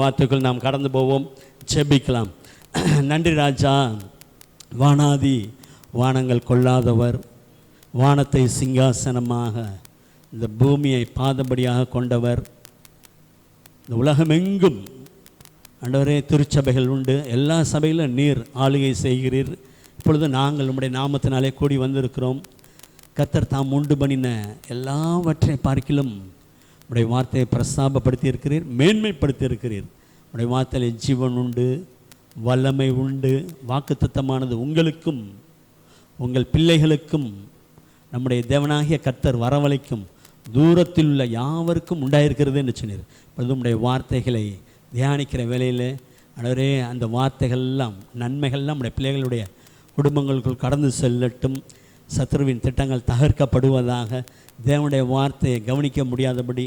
வார்த்தைக்குள் நாம் கடந்து போவோம், ஜெபிக்கலாம். நன்றி ராஜா. வானாதி வானங்கள் கொள்ளாதவர், வானத்தை சிங்காசனமாக இந்த பூமியை பாதபடியாக கொண்டவர், இந்த உலகமெங்கும் ஆண்டவரே திருச்சபைகள் உண்டு, எல்லா சபையிலும் நீர் ஆளுகை செய்கிறீர். இப்பொழுது நாங்கள் உம்முடைய நாமத்தினாலே கூடி வந்திருக்கிறோம். கர்த்தர் தாம் உண்டு பண்ணின எல்லாவற்றை பார்க்கிலும் உடைய வார்த்தையை பிரஸ்தாபப்படுத்தி இருக்கிறீர், மேன்மைப்படுத்தி இருக்கிறீர். உடைய வார்த்தையில் ஜீவன் உண்டு, வல்லமை உண்டு, வாக்குத்தத்தமானது உங்களுக்கும் உங்கள் பிள்ளைகளுக்கும் நம்முடைய தேவனாகிய கர்த்தர் வரவழைக்கும் தூரத்தில் உள்ள யாவருக்கும் உண்டாயிருக்கிறது என்று சொன்னீர். இப்பொழுது உம்முடைய வார்த்தைகளை தியானிக்கிற வேளையில் ஆண்டவரே, அந்த வார்த்தைகள்லாம் நன்மைகள்லாம் நம்முடைய பிள்ளைகளுடைய குடும்பங்களுக்குள் கடந்து செல்லட்டும். சத்துருவின் திட்டங்கள் தகர்க்கப்படுவதாக. தேவனுடைய வார்த்தையை கவனிக்க முடியாதபடி,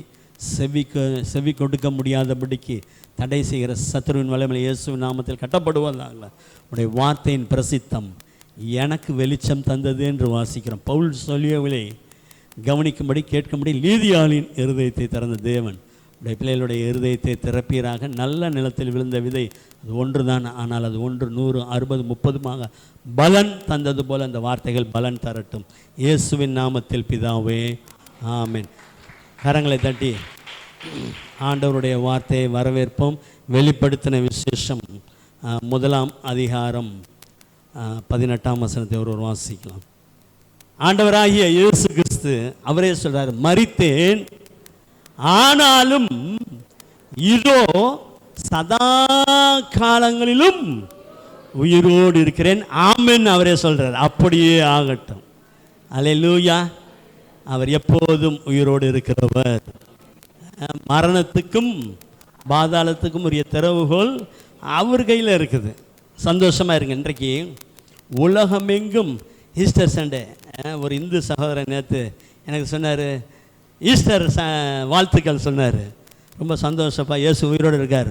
செவி கொடுக்க முடியாதபடிக்கு தடை செய்கிற சத்துருவின் வல்லமை இயேசுவின் நாமத்தில் கட்டப்படுவதாக. உடைய வார்த்தையின் பிரசித்தம் எனக்கு வெளிச்சம் தந்தது என்று வாசிக்கிறோம். பவுல் சொல்லியவளை கவனிக்கும்படி கேட்கும்படி நீதியாளின் இருதயத்தை திறந்த தேவன் உடைய பிள்ளைகளுடைய இருதயத்தை திறப்பீராக. நல்ல நிலத்தில் விழுந்த விதை அது ஒன்று தான், ஆனால் அது 100, 100, 60, 30 பலன் தந்தது போல அந்த வார்த்தைகள் பலன் தரட்டும். இயேசுவின் நாமத்தில் பிதாவே, ஆமென். கரங்களை தட்டி ஆண்டவருடைய வார்த்தையை வரவேற்போம். வெளிப்படுத்தின விசேஷம் 1 அதிகாரம் 18 வசனத்தை ஒருவர் வாசிக்கலாம். ஆண்டவராகிய இயேசு கிறிஸ்து அவரே சொல்றார், மரித்தேன் ஆனாலும் இதோ சதா காலங்களிலும் உயிரோடு இருக்கிறேன். ஆமென். அவரே சொல்றார், அப்படியே ஆகட்டும். அல்லேலூயா. அவர் எப்போதும் உயிரோடு இருக்கிறவர். மரணத்துக்கும் பாதாளத்துக்கும் உரிய திறவுகோல் அவர் கையில் இருக்குது. சந்தோஷமாக இருங்க. இன்றைக்கு உலகமெங்கும் ஈஸ்டர் சண்டே. ஒரு இந்து சகோதரன் நேற்று எனக்கு சொன்னார், ஈஸ்டர் வாழ்த்துக்கள் சொன்னார். ரொம்ப சந்தோஷப்பா, இயேசு உயிரோடு இருக்கார்,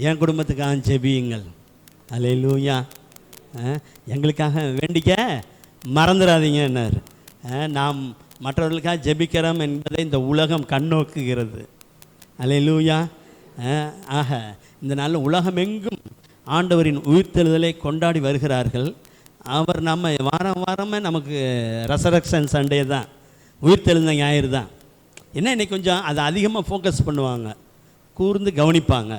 என் குடும்பத்துக்காக ஜெபியுங்கள். அல்லேலூயா. எங்களுக்காக வேண்டிக்க மறந்துடாதீங்கன்னார். நாம் மற்றவர்களுக்காக ஜெபிக்கிறோம் என்பதை இந்த உலகம் கண்ணோக்குகிறது. அல்லேலூயா. ஆக இந்த நாளில் உலகமெங்கும் ஆண்டவரின் உயிர்த்தெழுதலை கொண்டாடி வருகிறார்கள். அவர் நம்ம வாரமே நமக்கு ரெசரக்ஷன் சண்டே தான், உயிர்த்தெழுந்த ஞாயிறு தான். என்ன இன்னைக்கு கொஞ்சம் அதை அதிகமாக ஃபோக்கஸ் பண்ணுவாங்க, கூர்ந்து கவனிப்பாங்க.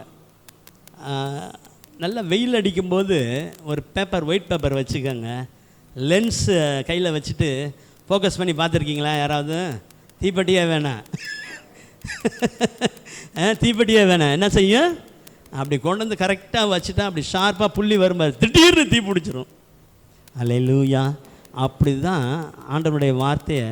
நல்லா வெயில் அடிக்கும்போது ஒரு பேப்பர், ஒயிட் பேப்பர் வச்சுக்கோங்க, லென்ஸ் கையில் வச்சுட்டு ஃபோக்கஸ் பண்ணி பார்த்துருக்கீங்களா யாராவது? தீப்பெட்டியே வேணாம், தீப்பெட்டியே வேணாம். என்ன செய்யும்? அப்படி கொண்டு வந்து கரெக்டாக வச்சுட்டா அப்படி ஷார்ப்பாக புள்ளி வரும்போது திடீர்னு தீ பிடிச்சிரும். அல்லேலூயா. அப்படி தான் ஆண்டவருடைய வார்த்தையை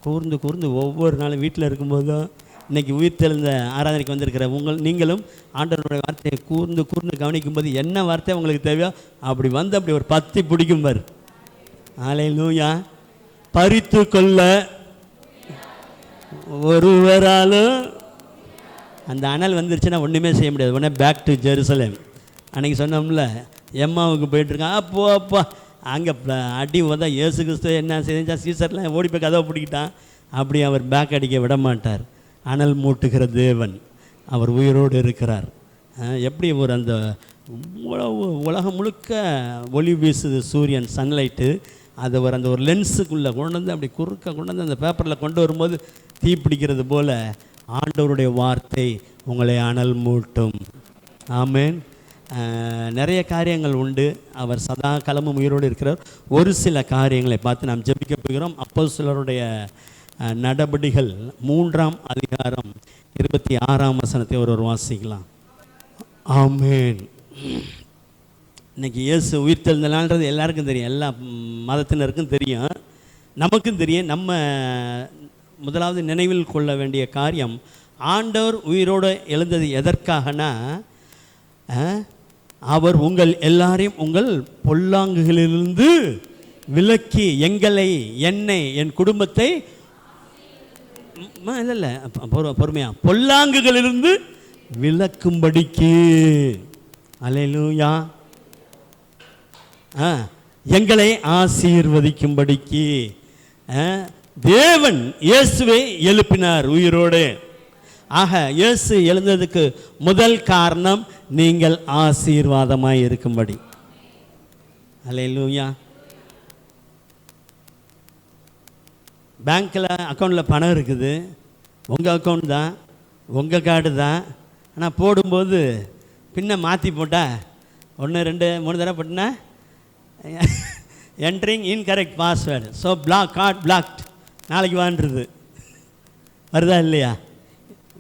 கூர்ந்து கூர்ந்து ஒவ்வொரு நாளும் வீட்டில் இருக்கும்போதும், இன்றைக்கி உயிர்த்தெழுந்த ஆராதனைக்கு வந்திருக்கிற நீங்களும் ஆண்டவருடைய வார்த்தையை கூர்ந்து கூர்ந்து கவனிக்கும்போது என்ன வார்த்தை உங்களுக்கு தேவையோ அப்படி வந்து அப்படி ஒரு 10 பிடிக்கும் பார். அல்லேலூயா. பறித்து கொள்ள ஒருவராலும் அந்த அனல் வந்துருச்சுன்னா ஒன்றுமே செய்ய முடியாது. உடனே பேக் டு ஜெருசலேம். அன்றைக்கி சொன்னோம்ல, எம்மாவுக்கு போயிட்டுருக்கான். அப்பா அங்கே அடி வந்தா இயேசு கிறிஸ்து என்ன செஞ்சா, சீசர்லாம் ஓடி போய் கதவை பிடிக்கிட்டான். அப்படி அவர் பேக் அடிக்க விட மாட்டார். அனல் மூட்டுகிற தேவன் அவர் உயிரோடு இருக்கிறார். எப்படி ஒரு அந்த உலகம் முழுக்க ஒளி வீசுது சூரியன், சன்லைட்டு, அதை அந்த ஒரு லென்ஸுக்குள்ளே கொண்டு வந்து அப்படி குறுக்க கொண்டு வந்து அந்த பேப்பரில் கொண்டு வரும்போது தீ பிடிக்கிறது போல் ஆண்டவருடைய வார்த்தை உங்களை அனல் மூட்டும். ஆமென். நிறைய காரியங்கள் உண்டு. அவர் சதா காலமும் உயிரோடு இருக்கிறார். ஒரு சில காரியங்களை பார்த்து நாம் ஜெபிக்க போகிறோம். அப்போஸ்தலருடைய நடபடிகள் 3 அதிகாரம் 26 வசனத்தை ஒருவர் வாசிக்கலாம். ஆமென். இன்னைக்கு இயேசு உயிர்த்தெழுந்தனால்ன்றது எல்லாருக்கும் தெரியும், எல்லா மதத்தினருக்கும் தெரியும், நமக்கும் தெரியும். நம்ம முதலாவது நினைவில் கொள்ள வேண்டிய காரியம், ஆண்டவர் உயிரோடு எழுந்தது எதற்காகனா, அவர் உங்கள் எல்லாரையும் உங்கள் பொல்லாங்குகளிலிருந்து விலக்கி என்னை என் குடும்பத்தை இல்லை பொறுமையா பொல்லாங்குகளிலிருந்து விலக்கும்படிக்கு. அல்லேலூயா. எங்களை ஆசீர்வதிக்கும்படிக்கு தேவன் இயேசுவை எழுப்பினார் உயிரோடு. ஆக இயேசு எழுந்ததுக்கு முதல் காரணம் நீங்கள் ஆசீர்வாதமாய் இருக்கும்படி. அல்லேலூயா. பேங்க்கில் அக்கௌண்ட்டில் பணம் இருக்குது, உங்கள் அக்கௌண்ட் தான், உங்கள் கார்டு தான். ஆனால் போடும்போது பின்ன மாற்றி போட்டால் 1 2 3 தடவை போட்டுனா entering incorrect password, so block, card blocked, நாளைக்கு வான்றது வருதா இல்லையா?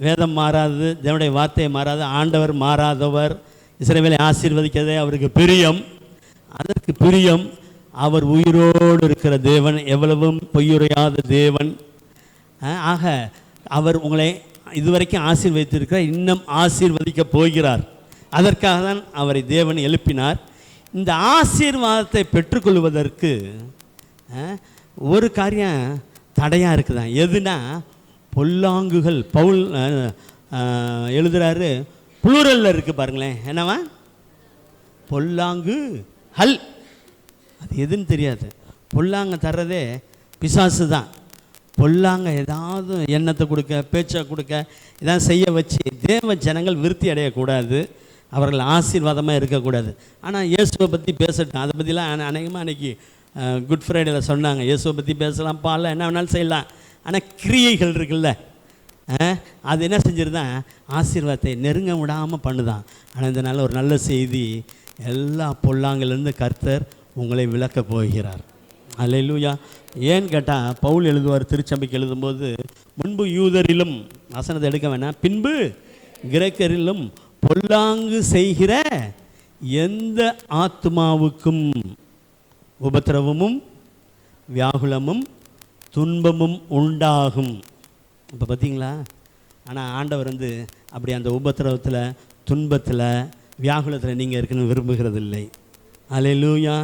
வேதம் மாறாது, தேவனுடைய வார்த்தை மாறாது, ஆண்டவர் மாறாதவர். இஸ்ரவேலை ஆசீர்வதிக்கிறதே அவருக்கு பிரியம். அதற்கு பிரியம். அவர் உயிரோடு இருக்கிற தேவன், எவ்வளவும் பொய்யுரையாத தேவன். ஆக அவர் உங்களை இதுவரைக்கும் ஆசீர்வதித்திருக்கிறார், இன்னும் ஆசீர்வதிக்க போகிறார். அதற்காக தான் அவரை தேவன் எழுப்பினார். இந்த ஆசீர்வாதத்தை பெற்றுக்கொள்வதற்கு ஒரு காரியம் தடையாக இருக்குதான். எதுனா பொல்லாங்குகள். பவுல் எழுதுகிறாரு, புளூரலில் இருக்குது பாருங்களேன். என்னவா? பொல்லாங்கு ஹல். அது எதுன்னு தெரியாது. பொல்லாங்க தர்றதே பிசாசு தான். பொல்லாங்க ஏதாவது எண்ணத்தை கொடுக்க, பேச்சை கொடுக்க, இதான் செய்ய வச்சு தேவ ஜனங்கள் விருத்தி அடையக்கூடாது, அவர்கள் ஆசீர்வாதமாக இருக்கக்கூடாது. ஆனால் இயேசுவை பற்றி பேசட்டும். அதை பற்றிலாம் அநேகமாக அன்றைக்கி குட் ஃப்ரைடேயில் சொன்னாங்க. இயேசுவை பற்றி பேசலாம், பாடலாம், என்ன வேணாலும் செய்யலாம். ஆனால் கிரியைகள் இருக்குல்ல, அது என்ன செஞ்சிருந்தான்? ஆசீர்வாதத்தை நெருங்க விடாமல் பண்ணுதான். ஆனால் இந்த நாள் ஒரு நல்ல செய்தி, எல்லா பொல்லாங்கிலிருந்து கர்த்தர் உங்களை விளக்க போகிறார். அல்லேலூயா. ஏன்னு கேட்டால் பவுல் எழுதுவார், திருச்சபைக்கு எழுதும்போது, முன்பு யூதரிலும், வசனத்தை எடுக்க வேணாம், பின்பு கிரேக்கரிலும் பொல்லாங்கு செய்கிற எந்த ஆத்மாவுக்கும் உபத்திரவமும் வியாகுலமும் துன்பமும் உண்டாகும். இப்போ பார்த்தீங்களா? ஆனால் ஆண்டவர் அப்படி அந்த உபத்திரவத்தில், துன்பத்தில், வியாகுலத்தில் நீங்கள் இருக்கணும்னு விரும்புகிறது இல்லை. அல்லேலூயா.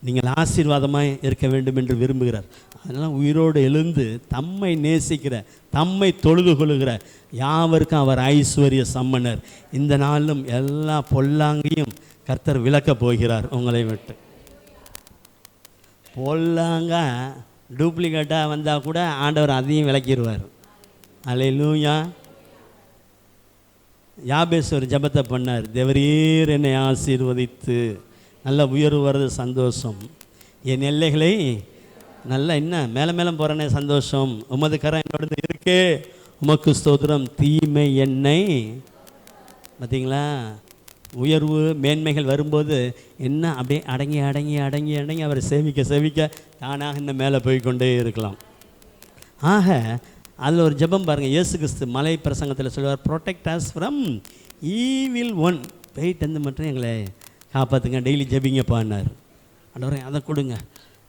நீங்கள் ஆசீர்வாதமாக இருக்க வேண்டும் என்று விரும்புகிறார். அதனால் உயிரோடு எழுந்து தம்மை நேசிக்கிற, தம்மை தொழுது கொள்ளுகிற யாவருக்கும் அவர் ஐஸ்வர்ய சம்மனர். இந்த நாளும் எல்லா பொல்லாங்கையும் கர்த்தர் விளக்கப் போகிறார் உங்களை விட்டு. பொல்லாங்க டூப்ளிகேட்டாக வந்தால் கூட ஆண்டவர் அதையும் விளக்கிடுவார். அல்லேலூயா. யாபேஸ் ஒரு ஜெபத்தை பண்ணார், தேவரீர் என்னை ஆசீர்வதித்து நல்ல உயர்வு வர்றது சந்தோஷம், என் எல்லைகளை நல்லா என்ன மேலே மேலே போகிறனே சந்தோஷம், உமது கரம் என்னோட இருக்கே, உமக்கு ஸ்தோத்திரம், தீமை என்னை. பார்த்தீங்களா? உயர்வு மேன்மைகள் வரும்போது என்ன அப்படியே அடங்கி அடங்கி அடங்கி அடங்கி அவரை சேவிக்க சேவிக்க தானாக இன்னும் மேலே போய்கொண்டே இருக்கலாம். ஆக அதில் ஒரு ஜெபம் பாருங்கள். இயேசு கிறிஸ்து மலை பிரசங்கத்தில் சொல்லுவார், protect as from evil one. போயிட்டு மட்டும் எங்களை காப்பாற்றுங்க, டெய்லி ஜெபிங்கப்பான்னார். ஆண்டவரே அதை கொடுங்க,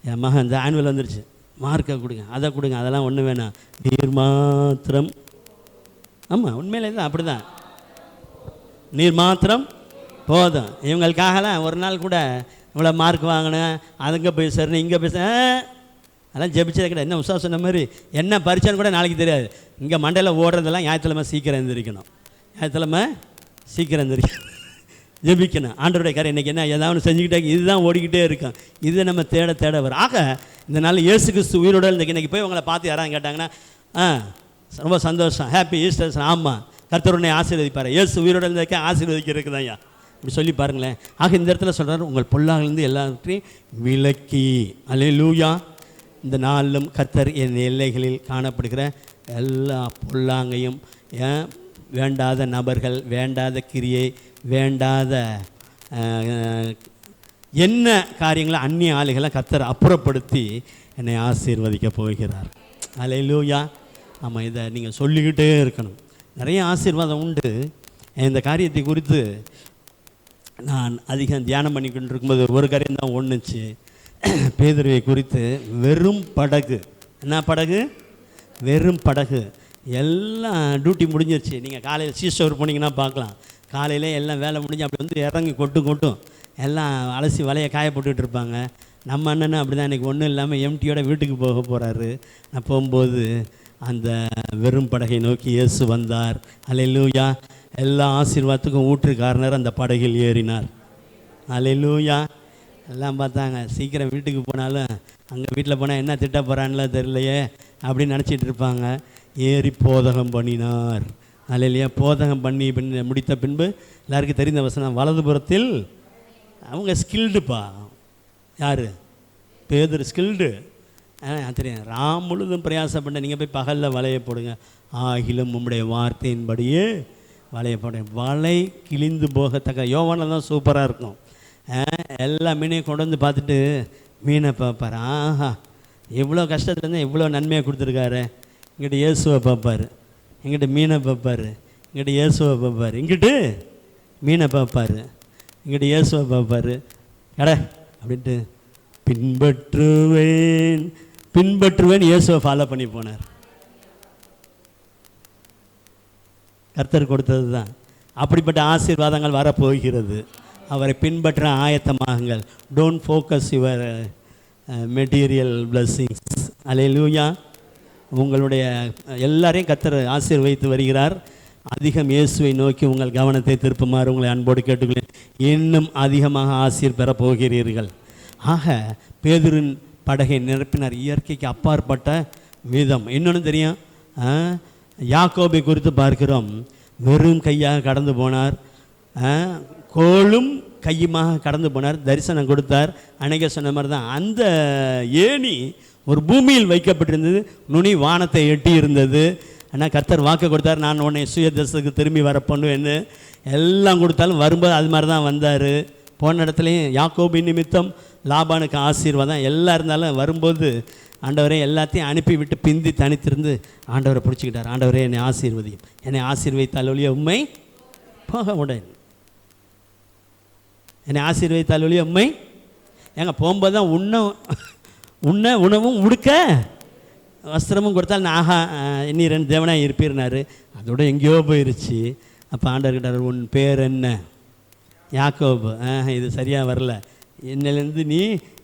என் மகன் இந்த ஆனுவல் வந்துருச்சு, மார்க்கை கொடுங்க, அதை கொடுங்க, அதெல்லாம் ஒன்றும் வேணாம், நீர் மாத்திரம். ஆமாம், உண்மையிலே தான் அப்படி தான், நீர் மாத்திரம் போதும். இவங்களுக்காகலாம் ஒரு நாள் கூட இவ்வளோ மார்க் வாங்கினேன், அதுங்க போய் சேரணும், இங்கே போய் அதெல்லாம் ஜெபிச்சதே கிடையாது. என்ன உஷா சொன்ன மாதிரி என்ன பரிச்சைன்னு கூட நாளைக்கு தெரியாது. இங்கே மண்டையில் ஓடுறதெல்லாம் ஞாயிற்றுக்கிழமை சீக்கிரம் எழுந்திரிக்கணும், ஞாயிற்றுக்கிழமை சீக்கிரம் எழுந்திரிக்கணும், ஜெபிக்கணும். ஆண்டவருடைய காரியம் இன்றைக்கி என்ன ஏதாவது செஞ்சுக்கிட்டே, இதுதான் ஓடிக்கிட்டே இருக்கும், இதை நம்ம தேட தேட வரும். ஆக இந்த நாள் இயேசு கிறிஸ்து உயிரோடு இன்றைக்கி போய் உங்களை பார்த்து யாராவது கேட்டாங்கன்னா ரொம்ப சந்தோஷம், ஹாப்பி ஈஸ்டர். ஆமாம், கர்த்தர் உன்னை ஆசீர்வதிப்பார், இயேசு உயிரோடு இருந்ததுக்கே ஆசீர்வதிக்கிறதுக்கு தான் ஐயா இப்படி சொல்லி பாருங்களேன். ஆக இந்த இடத்துல சொல்கிறார், உங்கள் பொல்லாங்கிலிருந்து எல்லாவற்றையும் விலக்கி. அல்லேலூயா. இந்த நாளிலும் கர்த்தர் என் எல்லைகளில் காணப்படுகிற எல்லா பொல்லாங்கையும், வேண்டாத நபர்கள், வேண்டாத கிரியை, வேண்டாத என்ன காரியங்களை அந்நிய ஆளுகளை கர்த்தர் அப்புறப்படுத்தி என்னை ஆசீர்வதிக்க போகிறார். அல்லேலூயா. ஆமாம், இதை நீங்கள் சொல்லிக்கிட்டே இருக்கணும். நிறைய ஆசீர்வாதம் உண்டு. இந்த காரியத்தை குறித்து நான் அதிகம் தியானம் பண்ணிக்கிட்டு இருக்கும்போது ஒரு காரியம் தான் ஒன்றுச்சு. பேதுருவை குறித்து வெறும் படகு. என்ன படகு? வெறும் படகு. எல்லாம் டியூட்டி முடிஞ்சிருச்சு. நீங்கள் காலையில் சீஸ்டோர் போனீங்கன்னா பார்க்கலாம், காலையில் எல்லாம் வேலை முடிஞ்சு அப்படி இறங்கி கொட்டும் எல்லாம் அலசி வலையை காய போட்டுக்கிட்டு இருப்பாங்க. நம்ம அண்ணனும் அப்படி தான் இன்றைக்கி ஒன்றும் இல்லாமல் எம்டியோட வீட்டுக்கு போக போகிறாரு. நான் போகும்போது அந்த வெறும் படகை நோக்கி இயேசு வந்தார். அல்லேலூயா. எல்லா ஆசீர்வாதத்துக்கும் ஊற்றுக்காரனர் அந்த படகில் ஏறினார். அல்லேலூயா. எல்லாம் பார்த்தாங்க, சீக்கிரம் வீட்டுக்கு போனாலும் அங்கே வீட்டில் போனால் என்ன திட்ட போகிறான்லாம் தெரியலையே அப்படின்னு நினச்சிட்டு இருப்பாங்க. ஏறி போதகம் பண்ணினார். அல்லேலூயா. போதகம் பண்ணி முடித்த பின்பு எல்லாருக்கும் தெரிந்த வசனம், வலதுபுறத்தில் அவங்க ஸ்கில்டுப்பா. யார்? பேதுரு ஸ்கில்டு. தெரியும். ராம் முழுதும் பிரயாசப்பட்ட நீங்கள் போய் பகலில் வலையை போடுங்க, ஆகிலும் உம்முடைய வார்த்தையின்படியே வலையை போடுங்க. வலை கிழிந்து போகத்தக்க. யோவானில் தான் சூப்பராக இருக்கும். எல்லா மீனையும் கொண்டு வந்து பார்த்துட்டு மீனை பார்ப்பார். ஆஹா, எவ்வளோ கஷ்டத்துலேருந்து எவ்வளோ நன்மையாக கொடுத்துருக்காரு. இங்கிட்ட இயேசுவை பார்ப்பார், இங்கிட்ட மீனை பார்ப்பார், இங்கிட்ட இயேசுவை பார்ப்பார், இங்கிட்டு மீனை பார்ப்பார், இங்கிட்ட இயேசுவை பார்ப்பார். கடை அப்படின்ட்டு பின்பற்றுவேன் பின்பற்றுவேன் இயேசுவை ஃபாலோ பண்ணி போனார். கர்த்தர் கொடுத்தது தான். அப்படிப்பட்ட ஆசீர்வாதங்கள் வரப்போகிறது. அவரை பின்பற்ற ஆயத்தமாகுங்கள். Don't focus your material blessings. Hallelujah. உங்களுடைய எல்லாரையும் கர்த்தர் ஆசீர்வதித்து வருகிறார். அதிகம் இயேசுவை நோக்கி உங்கள் கவனத்தை திருப்புமாறு உங்களை அன்போடு கேட்டுக்கொள்கிறேன். இன்னும் அதிகமாக ஆசீர் பெற போகிறீர்கள். ஆக பேதுருவின் படகை நிரப்பினார். இயற்கைக்கு அப்பாற்பட்ட விதம். இன்னொன்று தெரியும், யாக்கோபை குறித்து பார்க்கிறோம். வெறும் கையாக கடந்து போனார், கோலும் கையுமாக கடந்து போனார். தரிசனம் கொடுத்தார். அன்னைக்கு சொன்ன மாதிரி தான் அந்த ஏணி ஒரு பூமியில் வைக்கப்பட்டிருந்தது, நுனி வானத்தை எட்டி இருந்தது. ஆனால் கர்த்தர் வாக்கு கொடுத்தார், நான் உன்னை சுயதேசத்துக்கு திரும்பி வர பண்ணுவேன்னு. எல்லாம் கொடுத்தாலும் வரும்போது அது மாதிரி தான் வந்தார். போன இடத்துலையும் யாக்கோபின் நிமித்தம் லாபானுக்கு ஆசீர்வாதம் எல்லாம் இருந்தாலும் வரும்போது ஆண்டவரே எல்லாத்தையும் அனுப்பிவிட்டு பிந்தி தனித்திருந்து ஆண்டவரை பிடிச்சிக்கிட்டார். ஆண்டவரே என்னை ஆசீர்வதியும், என்னை ஆசீர்வதித்தால் ஒழிய உண்மை போக உடன், என்னை ஆசீர்வதித்தால் ஒழிய உண்மை. ஏங்க போகும்போது தான் உண்ண உணவும் உடுக்க வஸ்திரமும் கொடுத்தால் ஆஹா இன்னி 2 தேவனாக இருப்பீர்னாரு. அதோட எங்கேயோ போயிருச்சு. அப்போ ஆண்டவர்கிட்ட உன் பேர் என்ன? யாக்கோபு. இது சரியாக வரல, என்னிலேருந்து நீ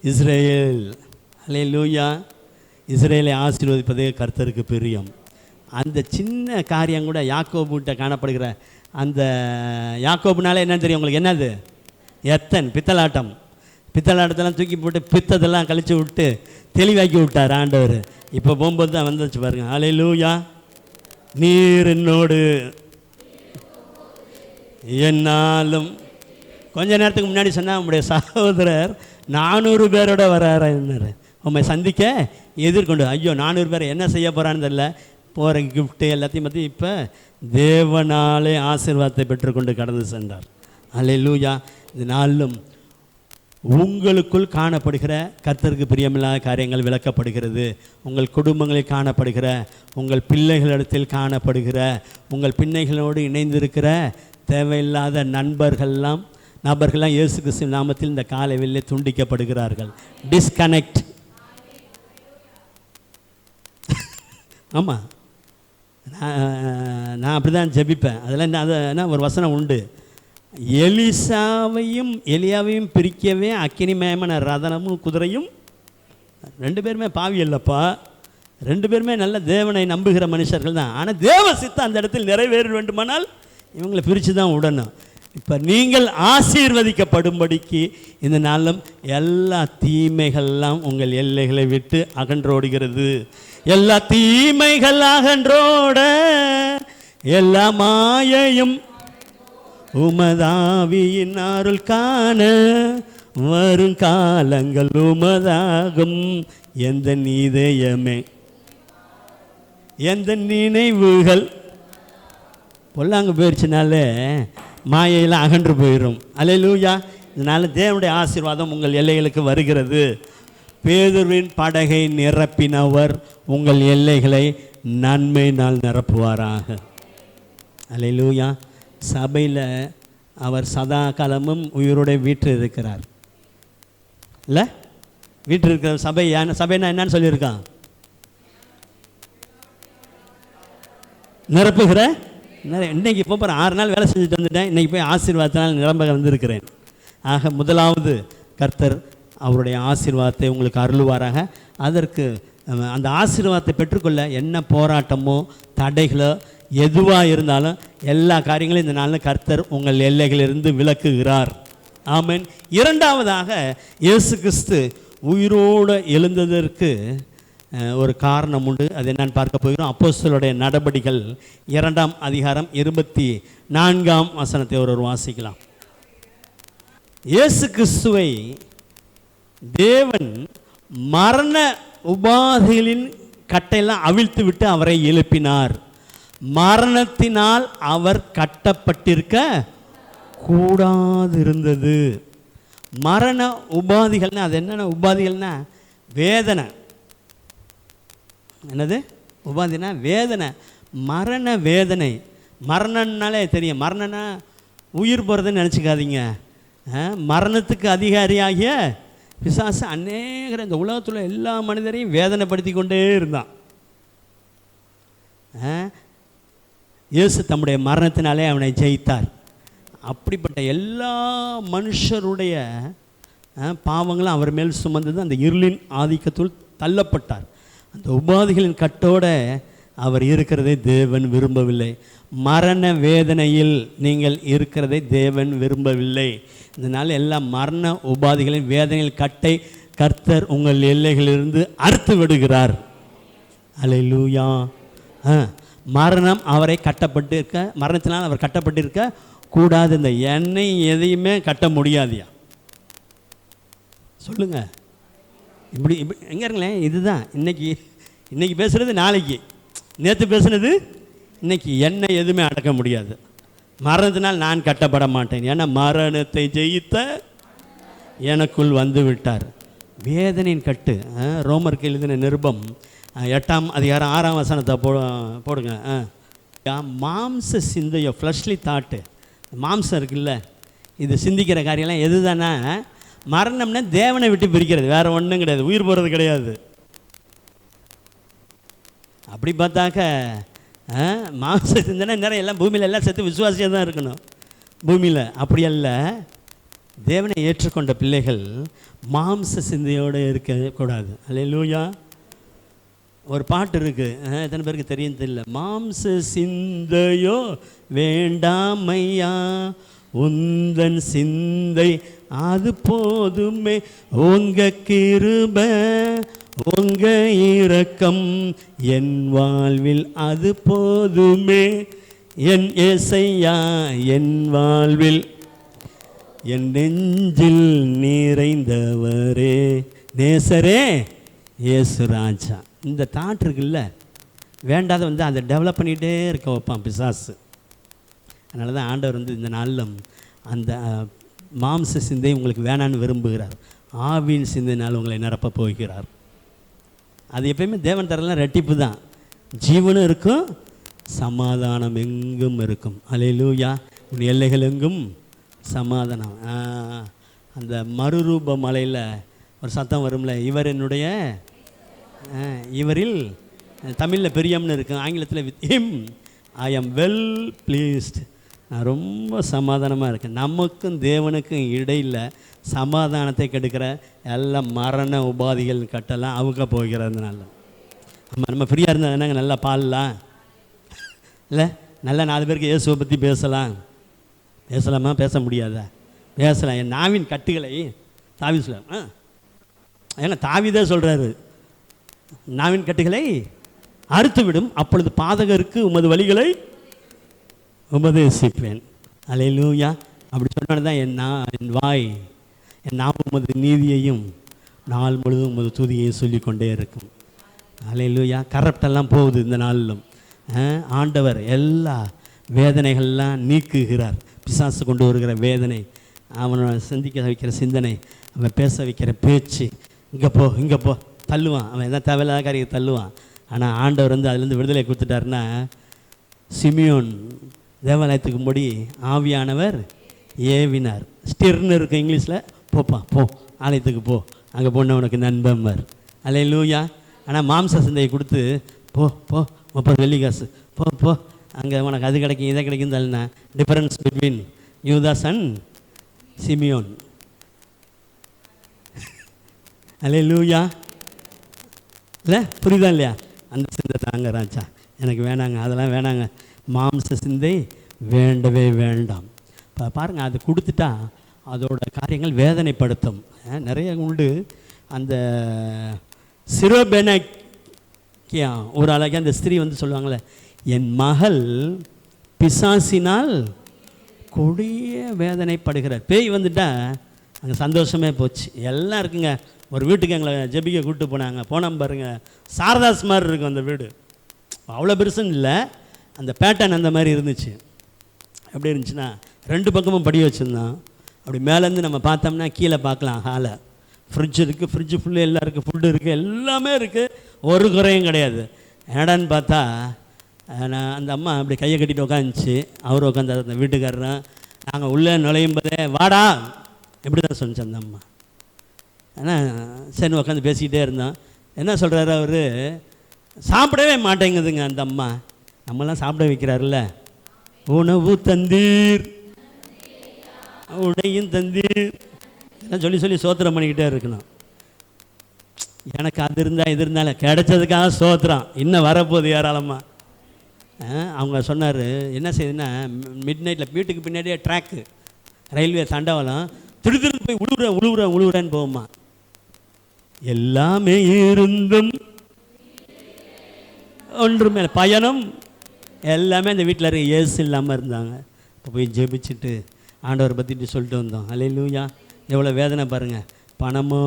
இஸ்ரேல். அல்லேலூயா. இஸ்ரேலை ஆசீர்வதிப்பதே கர்த்தருக்கு பிரியம். அந்த சின்ன காரியம் கூட யாக்கோபுகிட்ட காணப்படுகிற அந்த யாக்கோபுனால என்னன்னு தெரியும் உங்களுக்கு? என்னது? எத்தன் பித்தலாட்டம். பித்தலாட்டத்தெல்லாம் தூக்கி போட்டு பித்ததெல்லாம் கழித்து விட்டு தெளிவாக்கி விட்டார் ஆண்டவர். இப்போ போகும்போது தான் வந்துச்சு பாருங்க. அல்லேலூயா. நீர் என்னோடு என்னாலும். கொஞ்ச நேரத்துக்கு முன்னாடி சொன்னால் உங்களுடைய சகோதரர் 400 பேரோட வராருன்னாரு. உண்மை சந்திக்க எதிர்கொண்டு. ஐயோ 400 பேர் என்ன செய்ய போகிறான்னு தெரியல. போகிற கிஃப்ட்டு எல்லாத்தையும் பற்றி இப்போ தேவனாலே ஆசீர்வாதத்தை பெற்றுக்கொண்டு கடந்து சென்றார். அல்லேலூயா. இந்த நாளிலும் உங்களுக்குள் காணப்படுகிற கர்த்தருக்கு பிரியமில்லாத காரியங்கள் விளக்கப்படுகிறது. உங்கள் குடும்பங்களில் காணப்படுகிற, உங்கள் பிள்ளைகளிடத்தில் காணப்படுகிற, உங்கள் பிள்ளைகளோடு இணைந்திருக்கிற தேவையில்லாத நபர்கள்லாம் இயேசு கிறிஸ்து நாமத்தில் இந்த காலை வெளியே துண்டிக்கப்படுகிறார்கள். டிஸ்கனெக்ட். ஆமாம், நான் அப்படி தான் ஜெபிப்பேன். அதெல்லாம் என்ன ஒரு வசனம் உண்டு, எலியாவையும் பிரிக்கவே அக்கினிமயமான ரதனமும் குதிரையும். 2 பேருமே பாவி இல்லைப்பா, 2 பேருமே நல்ல தேவனை நம்புகிற மனுஷர்கள் தான். ஆனால் தேவ சித்தம் அந்த இடத்தில் நிறைவேற வேண்டுமானால் இவங்களை பிரித்து தான் விடணும். இப்போ நீங்கள் ஆசீர்வதிக்கப்படும்படிக்கு இந்த நாளும் எல்லா தீமைகள்லாம் உங்கள் எல்லைகளை விட்டு அகன்றோடுகிறது. எல்லா தீமைகள் அகன்றோட எல்லா மாயையும் உமதாவியின் அருள் காண வரும் காலங்கள் உமதாகும். எந்த இதயமே, எந்த நினைவுகள் பொல்லாங்க போயிடுச்சுனாலே மாயையெல்லாம் அகன்று போயிடும். அல்லேலூயா. இதனால் தேவனுடைய ஆசீர்வாதம் உங்கள் எல்லைகளுக்கு வருகிறது. பேதுருவின் படகை நிரப்பினவர் உங்கள் எல்லைகளை நன்மையினால் நிரப்புவாராக. அல்லேலூயா. சபையில் அவர் சதா காலமும் உயிரோட வீட்டில் இருக்கிறார். இல்லை, வீட்டில் இருக்கிற சபைனா என்னன்னு சொல்லியிருக்கான்? நிரப்புகிற. இன்றைக்கி இப்போ 6 நாள் வேலை செஞ்சுட்டு வந்துட்டேன், இன்றைக்கி போய் ஆசீர்வாதத்தினால் நிரம்ப வந்திருக்கிறேன். ஆக முதலாவது கர்த்தர் அவருடைய ஆசீர்வாதத்தை உங்களுக்கு அருளுவாராக. அதற்கு அந்த ஆசீர்வாதத்தை பெற்றுக்கொள்ள என்ன போராட்டமோ தடைகளோ எதுவாக இருந்தாலும் எல்லா காரியங்களும் இந்த நாளில் கர்த்தர் உங்கள் எல்லைகளிலிருந்து விலக்குகிறார். ஆமென். இரண்டாவதாக இயேசு கிறிஸ்து உயிரோடு எழுந்ததற்கு ஒரு காரணம் உண்டு. அது என்னன்னு பார்க்க போகிறோம். அப்போஸ்தலருடைய நடபடிகள் 2ஆம் அதிகாரம் 24ஆம் வசனத்தை ஒரு வாசிக்கலாம். இயேசு கிறிஸ்துவை தேவன் மரண உபாதைகளின் கட்டையெல்லாம் அவிழ்த்து விட்டு அவரை எழுப்பினார். மரணத்தினால் அவர் கட்டப்பட்டிருக்க கூடாது இருந்தது. மரண உபாதிகள்னா அது என்னென்ன உபாதிகள்னா வேதனை. என்னது உபாதினா வேதனை, மரண வேதனை. மரணம்னாலே தெரியும், மரணம்னா உயிர் போகிறதுன்னு நினச்சிக்காதீங்க. மரணத்துக்கு அதிகாரியாகிய பிசாசு அநேகர் இந்த உலகத்தில் எல்லா மனிதரையும் வேதனைப்படுத்தி கொண்டே இருந்தான். இயேசு தம்முடைய மரணத்தினாலே அவனை ஜெயித்தார். அப்படிப்பட்ட எல்லா மனுஷருடைய பாவங்களும் அவர் மேல் சுமந்தது. அந்த இருளின் ஆதிக்கத்துள் தள்ளப்பட்டார். அந்த உபாதிகளின் கட்டோட அவர் இருக்கிறதை தேவன் விரும்பவில்லை. மரண வேதனையில் நீங்கள் இருக்கிறதை தேவன் விரும்பவில்லை. இதனால் எல்லா மரண உபாதிகளின் வேதனையில் கட்டை கர்த்தர் உங்கள் எல்லைகளிலிருந்து அறுத்து விடுகிறார். அல்லேலூயா. மரணம் அவரை கட்டப்பட்டு இருக்க, மரணத்தினால் அவர் கட்டப்பட்டிருக்க கூடாது. இந்த எண்ணெய் எதையுமே கட்ட முடியாதியா சொல்லுங்க. இப்படி எங்கே இருங்களேன். இதுதான் இன்னைக்கு பேசுகிறது நாளைக்கு, நேற்று பேசுனது இன்னைக்கு. எண்ணெய் எதுவுமே அடக்க முடியாது. மரணத்தினால் நான் கட்டப்பட மாட்டேன், ஏன்னா மரணத்தை ஜெயித்த எனக்குள் வந்து விட்டார். வேதனையின் கட்டு. ரோமருக்கு எழுதின நிருபம் 8ஆம் அதிகாரம் 6ஆம் வசனத்தை போடுங்க. மாம்ச சிந்தையோ ஃப்ளஷ்லி தாட்டு, மாம்சம் இருக்குல்ல, இது சிந்திக்கிற காரியம்லாம் எது தானே? மரணம்னா தேவனை விட்டு பிரிக்கிறது, வேறு ஒன்றும் கிடையாது. உயிர் போகிறது கிடையாது. அப்படி பார்த்தாக்க மாம்ச சிந்தனை நிறைய எல்லாம் பூமியில் எல்லாம் சேர்த்து விசுவாசியாக தான் இருக்கணும். பூமியில் அப்படி அல்ல. தேவனை ஏற்றுக்கொண்ட பிள்ளைகள் மாம்ச சிந்தையோடு இருக்கக்கூடாது. அல்லேலூயா. ஒரு பாட்டு இருக்குது, எத்தனை பேருக்கு தெரியும் தெரியல. மாம்ச சிந்தையோ வேண்டாமையா, உந்தன் சிந்தை அது போதுமே, உங்க கிருப உங்க இரக்கம் என் வாழ்வில் அது போதுமே, என் ஏசையா என் வாழ்வில் என் நெஞ்சில் நிறைந்தவரே நேசரே இயேசுராஜா. இந்த தாட் இருக்குல்ல, வேண்டாத வந்து அதை டெவலப் பண்ணிகிட்டே இருக்க வைப்பான் பிசாசு. அதனால தான் ஆண்டவர் வந்து இந்த நாளிலும் அந்த மாம்ச சிந்தை உங்களுக்கு வேணான்னு விரும்புகிறார். ஆவின் சிந்தையினால் உங்களை நிரப்ப போகிறார். அது எப்பயுமே தேவன் தரலாம் ரெட்டிப்பு தான். ஜீவனும் இருக்கும், சமாதானம் எங்கும் இருக்கும். அல்லேலூயா. உன் எல்லைகள் எங்கும் சமாதானம். அந்த மறுரூப மலையில் ஒரு சத்தம் வரும்ல, இவர் என்னுடைய, இவரில் தமிழில் பிரியம்னு இருக்கு, ஆங்கிலத்தில் வித் ஹிம் ஐ ஆம் வெல் ப்ளீஸ்ட். நான் ரொம்ப சமாதானமாக இருக்கேன். நமக்கும் தேவனுக்கும் இடையில் சமாதானத்தை கெடுக்கிற எல்லா மரண உபாதிகள் கட்டெல்லாம் அவுக்க போகிறதுனால நம்ம ஃப்ரீயாக இருந்தால் என்னங்க, நல்லா பாடலாம் இல்லை, நல்லா 4 பேருக்கு இயேசுவை பற்றி பேசலாமா? பேச முடியாதா? பேசலாம். என் நாவின் கட்டுகளை தாவி சொல்ல, ஏன்னா தாவிதே சொல்கிறாரு, நாவின் கட்டுகளை அறுத்துவிடும், அப்பொழுது பாதகருக்கு உமது வழிகளை உபதேசிப்பேன். அல்லேலூயா. அப்படி சொன்னது தான் என் வாய், என் நாவு உமது நீதியையும் நாள் முழுதும் உமது துதியையும் சொல்லிக்கொண்டே இருக்கும். அல்லேலூயா. கரப்டெல்லாம் போகுது இந்த நாளிலும். ஆண்டவர் எல்லா வேதனைகள்லாம் நீக்குகிறார். பிசாசு கொண்டு வருகிற வேதனை, அவனை சிந்திக்க வைக்கிற சிந்தனை, அவன் பேச வைக்கிற பேச்சு, இங்கே போ தள்ளுவான். அவன் எதாவது தேவையில்லாத காரியத்தை தள்ளுவான். ஆனால் ஆண்டவர் வந்து அதுலேருந்து விடுதலை கொடுத்துட்டாருன்னா, சிமியோன் தேவாலயத்துக்கு முடி ஆவியானவர் ஏவினார். ஸ்டிர்னு இருக்கு இங்கிலீஷில். போ ஆலயத்துக்கு போ, அங்கே போன உனக்கு நண்பன்மார். அல்லேலூயா. ஆனால் மாம்ச சிந்தையை கொடுத்து போ 30 வெள்ளிக்காசு போ அங்கே உனக்கு அது கிடைக்கும் இதை கிடைக்கும் தள்ளினா. Difference between Judas and Simeon. Hallelujah. இல்லை புரியுதா இல்லையா? அந்த சிந்தை தாங்க ராஜா, எனக்கு வேணாங்க, அதெல்லாம் வேணாங்க. மாம்ச சிந்தை வேண்டவே வேண்டாம். இப்போ பாருங்கள், அது கொடுத்துட்டா அதோட காரியங்கள் வேதனைப்படுத்தும். நிறைய உண்டு. அந்த சிரோபெனக் ஒரு அழகாக அந்த ஸ்திரீ வந்து சொல்லுவாங்களே, என் மகள் பிசாசினால் கொடிய வேதனைப்படுகிறார். பேய் வந்துட்டா அங்கே சந்தோஷமே போச்சு. எல்லாம் இருக்குங்க. ஒரு வீட்டுக்கு எங்களை ஜெபிக்க கூப்பிட்டு போனாங்க. போனோம் பாருங்கள், சாரதாஸ் மாதிரி இருக்கும் அந்த வீடு. அவ்வளோ பெருசுன்னு இல்லை, அந்த பேட்டர்ன் அந்த மாதிரி இருந்துச்சு. எப்படி இருந்துச்சுன்னா, 2 பக்கமும் படி வச்சுருந்தோம். அப்படி மேலேருந்து நம்ம பார்த்தோம்னா கீழே பார்க்கலாம் ஹாலை. ஃப்ரிட்ஜ் இருக்குது, ஃப்ரிட்ஜு ஃபுல்லு எல்லாம் இருக்குது, ஃபுட்டு இருக்குது, எல்லாமே இருக்குது, ஒரு குறையும் கிடையாது. ஏடான்னு பார்த்தா நான் அந்த அம்மா அப்படி கையை கட்டிட்டு உட்காந்துச்சு. அவர் உட்காந்தார், அந்த வீட்டுக்காரரும். நாங்கள் உள்ளே நுழையும் போதே வாடா எப்படி தான் சொன்னிச்சு அந்த அம்மா. ஆனால் சரி உட்காந்து பேசிக்கிட்டே இருந்தோம். என்ன சொல்கிறாரு அவர், சாப்பிடவே மாட்டேங்குதுங்க அந்த அம்மா. நம்மளாம் சாப்பிட வைக்கிறாருல்ல, உணவு தந்தீர் உடையும் தந்தீர் எல்லாம் சொல்லி சொல்லி சோத்திரம் பண்ணிக்கிட்டே இருக்கணும். எனக்கு அது இருந்தால் இது இருந்தாலும் கிடைச்சதுக்காக சோத்திரம், இன்னும் வரப்போகுது ஏராளமாக. அவங்க சொன்னார், என்ன செய்யுதுன்னா, மிட் நைட்டில் வீட்டுக்கு பின்னாடியே ட்ராக்கு, ரயில்வே தண்டவாளம், திடீர்னு போய் உழுவுறேன்னு போகுமா. எல்லாமே இருந்தும் ஒன்று மேலே பயணம் எல்லாமே அந்த வீட்டில் இருக்க ஏசு இல்லாமல் இருந்தாங்க. இப்போ போய் ஜெபிச்சுட்டு ஆண்டவரை பற்றிட்டு சொல்லிட்டு வந்தோம். அல்லேலூயா. எவ்வளோ வேதனை பாருங்கள். பணமோ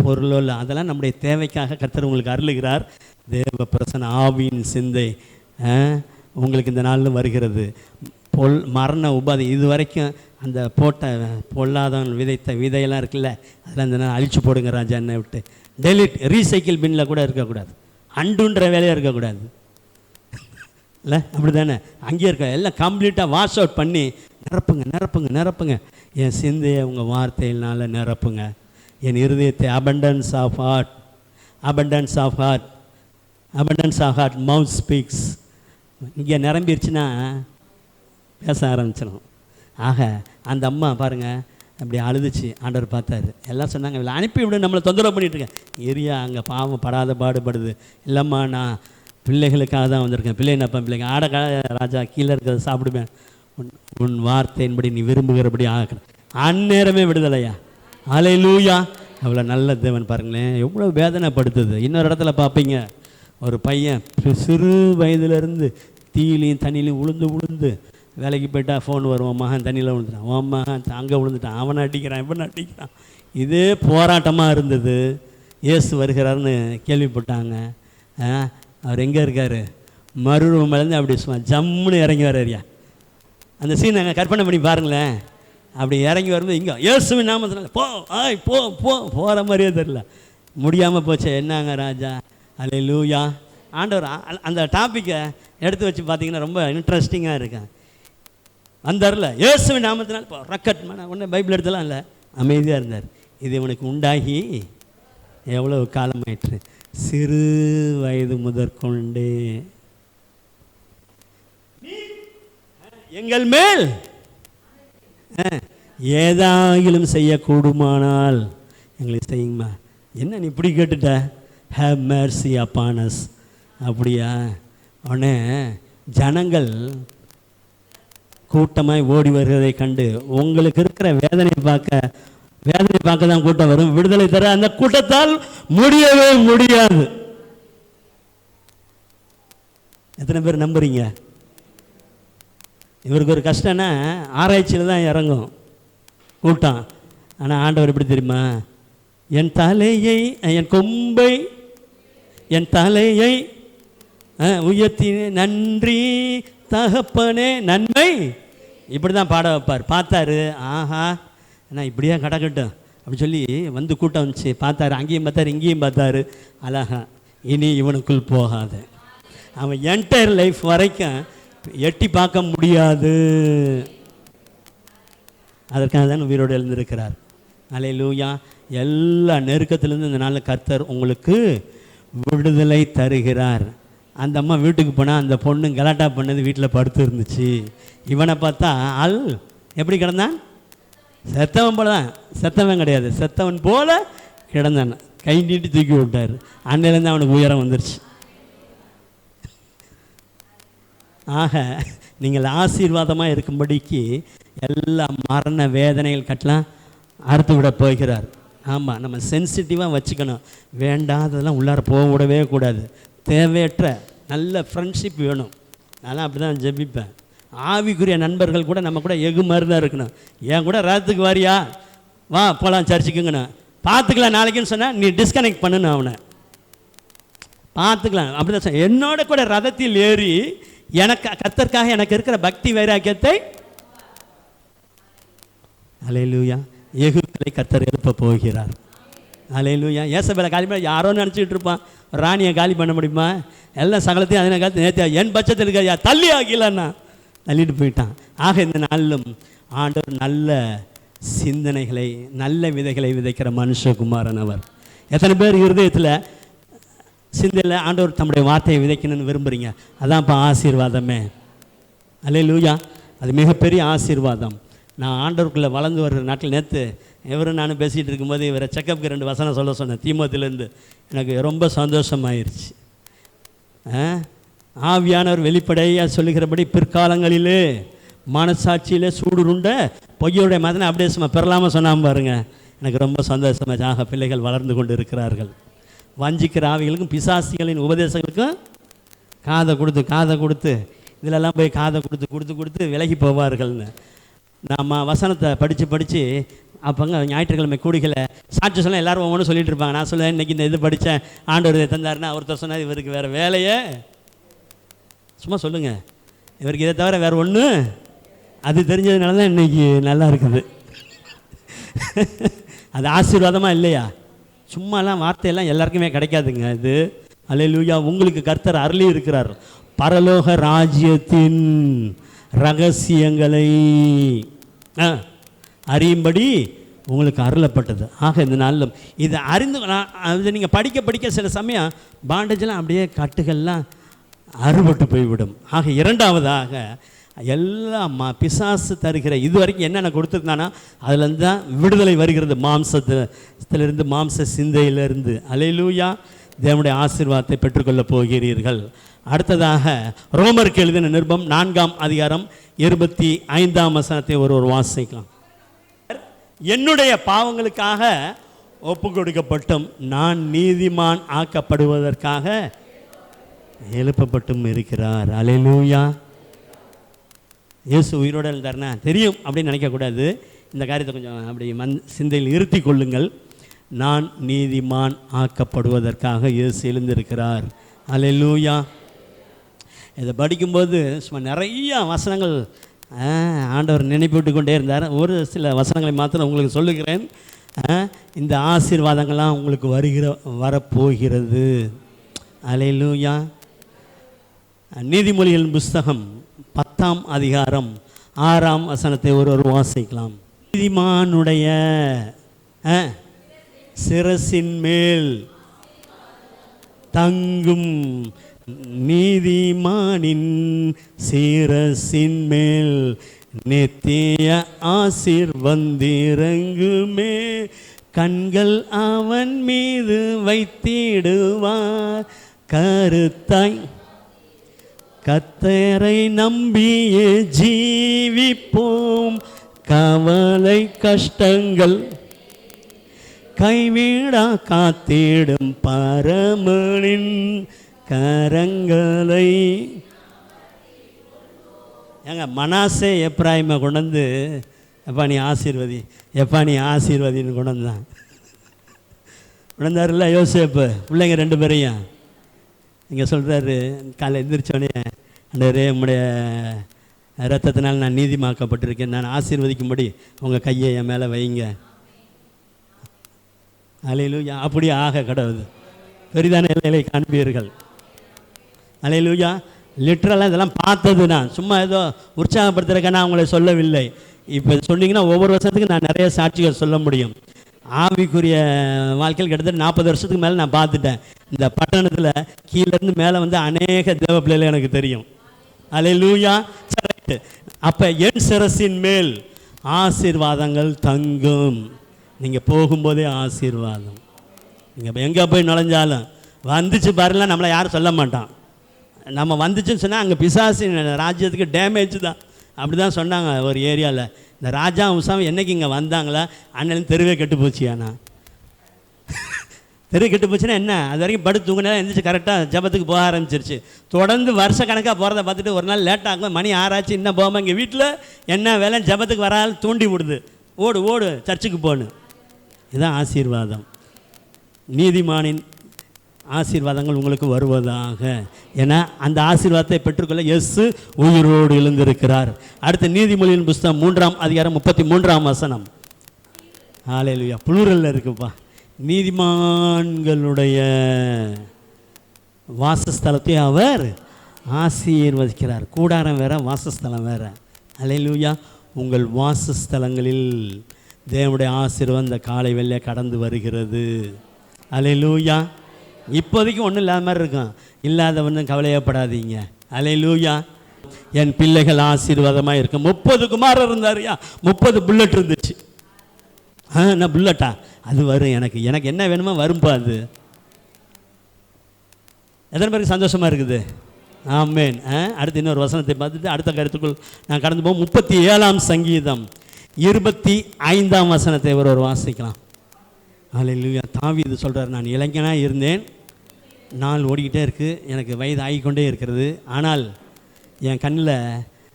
பொருளோ இல்லை, அதெல்லாம் நம்முடைய தேவைக்காக கர்த்தர் உங்களுக்கு அருளுகிறார். தேவ பிரசன்ன ஆவியின் சிந்தை உங்களுக்கு இந்த நாளில் வருகிறது. மரண உபாதை இது வரைக்கும் அந்த போட்ட பொல்லாதவன் விதைத்த விதையெல்லாம் இருக்குல்ல, அதெல்லாம் இந்த நாள் அழிச்சு போடுங்க ராஜா, என்னை விட்டு டெலிட். ரீசைக்கிள் பின்னில் கூட இருக்கக்கூடாது, அண்டுன்ற வேலையாக இருக்கக்கூடாது இல்லை, அப்படி தானே? அங்கேயே இருக்க எல்லாம் கம்ப்ளீட்டாக வாஷ் அவுட் பண்ணி நிரப்புங்க நிரப்புங்க நிரப்புங்க. என் சிந்தையை உங்கள் வார்த்தையினால நிரப்புங்க. என் இருதயத்தை abundance of heart, abundance of heart, abundance of heart, mouth speaks. இங்கே நிரம்பிடுச்சுன்னா பேச ஆரம்பிச்சிடும். ஆக அந்த அம்மா பாருங்கள் அப்படி அழுதுச்சு. ஆண்டவர் பார்த்தாரு. எல்லாம் சொன்னாங்க, இவளை அனுப்பிவிடு, நம்மளை தொந்தரவு பண்ணிட்டுருக்கேன். ஏரியா அங்கே பாவம் படாத பாடுபடுது. இல்லைம்மா, நான் பிள்ளைகளுக்காக தான் வந்திருக்கேன். பிள்ளை என்னப்பா பிள்ளைங்க ஆட ராஜா, கீழே இருக்கிறத சாப்பிடுவேன், உன் வார்த்தையின்படி நீ விரும்புகிறபடி ஆகிறேன். அந்நேரமே விடுதலையா. அல்லேலூயா. அவ்வளோ நல்ல தேவன் பாருங்களேன், எவ்வளோ வேதனைப்படுத்துது. இன்னொரு இடத்துல பார்ப்பீங்க, ஒரு பையன் சிறு வயதுலேருந்து தீயிலையும் தண்ணியிலையும் உளுந்து வேலைக்கு போயிட்டா ஃபோன் வருவான், மகன் தண்ணியில் விழுந்துட்டான், உன் மகன் அங்கே விழுந்துட்டான், அவனை அடிக்கிறான், இவனை அடிக்கிறான். இதே போராட்டமாக இருந்தது. இயேசு வருகிறாருன்னு கேள்விப்பட்டாங்க. அவர் எங்கே இருக்கார்? மறுரூபமேலேருந்து அப்படி சும்மா ஜம்முன்னு இறங்கி வர்றாரியா. அந்த சீன் நாங்கள் கற்பனை பண்ணி பாருங்களேன். அப்படி இறங்கி வரும்போது இங்கே இயேசுவின் நாமத்தினால போ போ போ போகிற மாதிரியே தெரியல. முடியாமல் போச்சு. என்னங்க ராஜா. அல்லேலூயா. ஆண்டவர் அந்த டாப்பிக்கை எடுத்து வச்சு பார்த்தீங்கன்னா ரொம்ப இன்ட்ரெஸ்டிங்காக இருக்கேன். வந்தார்ல இயேசுவின் நாமத்தினால இப்போ ரக்கட் ஒன்று பைபிள் எடுத்தலாம் இல்லை, அமைதியாக இருந்தார். இது இவனுக்கு உண்டாகி எவ்வளோ காலமாயிற்று? சிறு வயது முதற்கொண்டே எங்கள் மேல் ஏதாயிலும் செய்யக்கூடுமானால் எங்களுக்கு செய்யுமா. என்ன நீ இப்படி கேட்டுட்ட? Have mercy upon us. அப்படியா? உடனே ஜனங்கள் கூட்டமாய் ஓடி வருவதை கண்டு, உங்களுக்கு இருக்கிற வேதனை பார்க்க தான் கூட்டம் வரும், விடுதலை தர அந்த கூட்டத்தால் முடியவே முடியாது. எத்தனை பேர் நம்புறீங்க? இவருக்கு ஒரு கஷ்டம்னா ஆராய்ச்சியில் தான் இறங்கும் கூட்டம். ஆனால் ஆண்டவர் எப்படி தெரியுமா? என் தலையை, என் கொம்பை, என் தலையை உயர்த்தி நன்றி தகப்பனே நன்மை, இப்படி தான் பாட வைப்பார். பார்த்தாரு, ஆஹா நான் இப்படியா கிடக்கட்டும் அப்படி சொல்லி வந்து கூட்டம் வந்துச்சு. பார்த்தாரு, அங்கேயும் பார்த்தாரு, இங்கேயும் பார்த்தாரு. அழகா இனி இவனுக்குள் போகாத. அவன் என்டையர் லைஃப் வரைக்கும் எட்டி பார்க்க முடியாது. அதற்காக தான் உயிரோடு எழுந்திருக்கிறார். அல்லேலூயா. எல்லா நெருக்கத்திலேருந்து இந்த நாளில் கர்த்தர் உங்களுக்கு விடுதலை தருகிறார். அந்த அம்மா வீட்டுக்கு போனால் அந்த பொண்ணு கலாட்டா பண்ணது வீட்டில் படுத்து இருந்துச்சு. இவனை பார்த்தா ஆள் எப்படி கிடந்தான்? செத்தவன் போல தான். செத்தவன் கிடையாது, செத்தவன் போல கிடந்தான். கை நீட்டி தூக்கி விட்டார். அன்னையிலேருந்து அவனுக்கு உயரம் வந்துருச்சு. ஆக நீங்கள் ஆசீர்வாதமாக இருக்கும்படிக்கு எல்லா மரண வேதனைகள் கட்டலாம் அறுத்து விட போகிறார். ஆமாம், நம்ம சென்சிட்டிவாக வச்சுக்கணும். வேண்டாததெல்லாம் உள்ளார போக விடவே கூடாது. தேவையற்ற நல்ல ஃப்ரெண்ட்ஷிப் வேணும். நான் அப்படி தான் ஜெபிப்பேன். ஆவிக்குரிய நண்பர்கள் கூட நம்ம கூட எகு மாதிரி தான் இருக்கணும். என் கூட ராத்துக்கு வாரியா, வா போகலாம் சர்ச்சுக்குங்கண்ணா, பார்த்துக்கலாம் நாளைக்குன்னு சொன்னால் நீ டிஸ்கனெக்ட் பண்ணணும், அவனை பார்த்துக்கலாம் அப்படி தான் சொன்ன. என்னோட கூட ரதத்தில் ஏறி எனக்கு கர்த்தருக்காக எனக்கு இருக்கிற பக்தி வைராக்கியத்தை அல்லேலூயா எகுகளை கர்த்தர் எழுப்ப போகிறார். அல்லேலூயா. ஏசபேலை காலி பண்ண யாரோ நினச்சிக்கிட்டு இருப்பான், ராணியை காலி பண்ண முடியுமா? எல்லாம் சகலத்தையும் அதனை காலத்து நேற்று என் பட்சத்தில் இருக்க தள்ளி ஆகலன்னா தள்ளிட்டு போயிட்டான். ஆக இந்த நாளிலும் ஆண்டவர் நல்ல சிந்தனைகளை நல்ல விதைகளை விதைக்கிற மனுஷகுமாரன் அவர். எத்தனை பேர் இருதயத்தில் சிந்தையில் ஆண்டவர் தம்முடைய வார்த்தையை விதைக்கணும்னு விரும்புகிறீங்க? அதான் இப்போ ஆசீர்வாதமே. அல்லேலூயா. அது மிகப்பெரிய ஆசீர்வாதம். நான் ஆண்டவருக்குள்ளே வளர்ந்து வர்ற நாட்டில் நேற்று இவரும் நானும் பேசிகிட்டு இருக்கும்போது இவரை செக்கப்புக்கு 2 வசனம் சொல்ல சொன்னேன் தீமோத்திலேருந்து. எனக்கு ரொம்ப சந்தோஷமாயிருச்சு. ஆவியானவர் வெளிப்படையாக சொல்லுகிறபடி பிற்காலங்களிலே மனசாட்சியிலே சூடுருண்ட பொய்யோடைய மதனை அப்படியே சும்மா பெறலாமல் சொன்னாமல் பாருங்க. எனக்கு ரொம்ப சந்தோஷமாச்சு. ஆக பிள்ளைகள் வளர்ந்து கொண்டு இருக்கிறார்கள். வஞ்சிக்கிற ஆவிகளுக்கும் பிசாசிகளின் உபதேசங்களுக்கும் காதை கொடுத்து இதிலெல்லாம் போய் காதை கொடுத்து விலகி போவார்கள்னு நம்ம வசனத்தை படித்து அப்போங்க ஞாயிற்றுக்கிழமை கூடிகளை சாட்சி சொல்ல எல்லோரும் ஒவ்வொன்றும் சொல்லிட்டு இருப்பாங்க. நான் சொல்லுவேன் இன்றைக்கி இந்த இது படித்தேன், ஆண்டவர் இதை தந்தாருன்னா ஒருத்தர் சொன்னார் இவருக்கு வேறு வேலையே சும்மா சொல்லுங்கள், இவருக்கு இதை தவிர வேறு ஒன்று அது தெரிஞ்சதுனால தான் இன்றைக்கி நல்லா இருக்குது. அது ஆசீர்வாதமாக இல்லையா? சும்மாலாம் வார்த்தையெல்லாம் எல்லாருக்குமே கிடைக்காதுங்க. இது அல்லேலூயா. உங்களுக்கு கர்த்தர் அருளி இருக்கிறார். பரலோக ராஜ்யத்தின் ரகசியங்களை அறியும்படி உங்களுக்கு அருளப்பட்டது. ஆக இந்த நாளிலும் இதை அறிந்து இதை நீங்கள் படிக்க சில சமயம் பாண்டேஜெலாம் அப்படியே கட்டுகள்லாம் அறுபட்டு போய்விடும். ஆக இரண்டாவதாக எல்லாம் பிசாசு தருகிற இது வரைக்கும் என்னென்ன கொடுத்துருந்தானா அதுலேருந்து தான் விடுதலை வருகிறது, மாம்சத்திலிருந்து மாம்ச சிந்தையிலிருந்து. அல்லேலூயா. தேவனுடைய ஆசீர்வாதத்தை பெற்றுக்கொள்ள போகிறீர்கள். அடுத்ததாக ரோமருக்கு எழுதின நிருபம் 4ஆம் அதிகாரம் 25ஆம் வசனத்தை ஒருவர் வாசிக்கலாம். என்னுடைய பாவங்களுக்காக ஒப்பு கொடுக்கப்பட்டும் நான் நீதிமான் ஆக்கப்படுவதற்காக எழுப்பப்பட்டும் இருக்கிறார். அல்லேலூயா. இயேசு உயிரோடு இருந்தார்னா தெரியும் அப்படின்னு நினைக்கக்கூடாது. இந்த காரியத்தை கொஞ்சம் அப்படி சிந்தையில் இருத்தி கொள்ளுங்கள். நான் நீதிமான் ஆக்கப்படுவதற்காக இயேசு எழுந்திருக்கிறார். அல்லேலூயா. இதை படிக்கும்போது சும்மா நிறைய வசனங்கள் ஆண்டவர் நினைப்பூட்டு கொண்டே இருந்தார். ஒரு சில வசனங்களை மாத்திரம் உங்களுக்கு சொல்லுகிறேன். இந்த ஆசீர்வாதங்கள்லாம் உங்களுக்கு வரப்போகிறது. அல்லேலூயா. நீதிமொழிகளின் புஸ்தகம் 10ஆம் அதிகாரம் 6ஆம் வசனத்தை ஒருவர் வாசிக்கலாம். நீதிமானுடைய சிரசின் மேல் தங்கும், நீதிமானின் சிரசின் மேல் நித்திய ஆசீர்வந்திறங்குமே, கண்கள் அவன் மீது வைத்திடுவார், கருத்தாய் கர்த்தரை நம்பியே ஜீவிப்போம், கவலை கஷ்டங்கள் கைவிடா காத்திடும் பரமனின் கரங்களை. ஏங்க மனாசே எப்ராயிமை கொண்டு வந்து எப்பா நீ ஆசீர்வதின்னு கொண்டு வந்தார்ல யோசேப்பு. பிள்ளைங்க 2 பேரையும் இங்கே சொல்கிறாரு, காலை எந்திரிச்சோடனே ஆண்டவரே உம்முடைய இரத்தத்தினால் நான் நீதிமாக்கப்பட்டிருக்கேன், நான் ஆசீர்வதிக்கும்படி உங்கள் கையை என் மேலே வைங்க. அல்லேலூயா. அப்படியே ஆக கடவுது பெரிதான எல்லைகளை காண்பீர்கள். அல்லேலூயா. லிட்ரலாக இதெல்லாம் பார்த்தது நான் சும்மா ஏதோ உற்சாகப்படுத்துறதுக்காக நான் அவங்களை சொல்லவில்லை. இப்போ சொன்னீங்கன்னா ஒவ்வொரு வருஷத்துக்கு நான் நிறைய சாட்சிகள் சொல்ல முடியும். ஆவிக்குரிய வாழ்க்கையில் கிட்டத்தட்ட 40 வருஷத்துக்கு மேலே நான் பார்த்துட்டேன். இந்த பட்டணத்தில் கீழேருந்து மேலே வந்து அநேக தேவ பிள்ளைகள் எனக்கு தெரியும். அல்லேலூயா. ரைட்டு. அப்போ என் சிரசின் மேல் ஆசீர்வாதங்கள் தங்கும். நீங்கள் போகும்போதே ஆசீர்வாதம். நீங்கள் எங்கே போய் நுழைஞ்சாலும் வந்துச்சு பாருலாம் நம்மளை யாரும் சொல்ல மாட்டான். நம்ம வந்துச்சுன்னு சொன்னால் அங்கே பிசாசின் ராஜ்யத்துக்கு டேமேஜ் தான். அப்படி தான் சொன்னாங்க ஒரு ஏரியாவில். இந்த ராஜா உசாமி என்றைக்கு இங்கே வந்தாங்களா அண்ணன் தெருவே கெட்டு போச்சியாண்ணா. தெரு கெட்டு போச்சுன்னா என்ன, அது வரைக்கும் படுத்து தூங்கினா எழுந்திரிச்சு கரெக்டாக ஜபத்துக்கு போக ஆரம்பிச்சிருச்சு. தொடர்ந்து வருஷ கணக்காக போகிறத பார்த்துட்டு ஒரு நாள் லேட்டாகும், மணி 6 ஆச்சு, இன்னும் போகாமல் இங்கே வீட்டில் என்ன வேலை, ஜபத்துக்கு வரால் தூண்டி விடுது, ஓடு ஓடு சர்ச்சுக்கு போகணு. இதுதான் ஆசீர்வாதம். நீதிமானின் ஆசீர்வாதங்கள் உங்களுக்கு வருவதாக. ஏன்னா அந்த ஆசீர்வாதத்தை பெற்றுக்கொள்ள இயேசு உயிரோடு எழுந்திருக்கிறார். அடுத்து நீதிமொழியின் புஸ்தகம் 3ஆம் அதிகாரம் 33ஆம் வசனம். ஹல்லேலூயா. ப்ளூரல்ல இருக்குப்பா. நீதிமான்களுடைய வாசஸ்தலத்தை அவர் ஆசீர்வதிக்கிறார். கூடாரம் வேற, வாசஸ்தலம் வேற. ஹல்லேலூயா. உங்கள் வாசஸ்தலங்களில் தேவனுடைய ஆசீர்வாதம் இந்த காலை வெள்ளையை கடந்து வருகிறது. ஹல்லேலூயா. இப்போதைக்கு ஒன்றும் இல்லாத மாதிரி இருக்கும், இல்லாதவனும் கவலையப்படாதீங்க. ஹல்லேலூயா. என் பிள்ளைகள் ஆசீர்வாதமாக இருக்கும். 30 குமாரர் இருந்தாருயா, 30 புல்லட் இருந்துச்சு. நான் புல்லட்டா, அது வரும், எனக்கு எனக்கு என்ன வேணுமோ வரும்பா. அது எத்தனை பேருக்கு சந்தோஷமாக இருக்குது? ஆமேன். அடுத்து இன்னொரு வசனத்தை பார்த்துட்டு அடுத்த கருத்துக்குள் நான் கடந்து போவோம். 37ஆம் சங்கீதம் 25ஆம் வசனத்தை ஒரு வாசிக்கலாம். ஹல்லேலூயா. தாவீது சொல்கிறார், நான் இளைஞனாக இருந்தேன், நாள் ஓடிக்கிட்டே இருக்குது, எனக்கு வயது ஆகிக்கொண்டே இருக்கிறது, ஆனால் என் கண்ணில்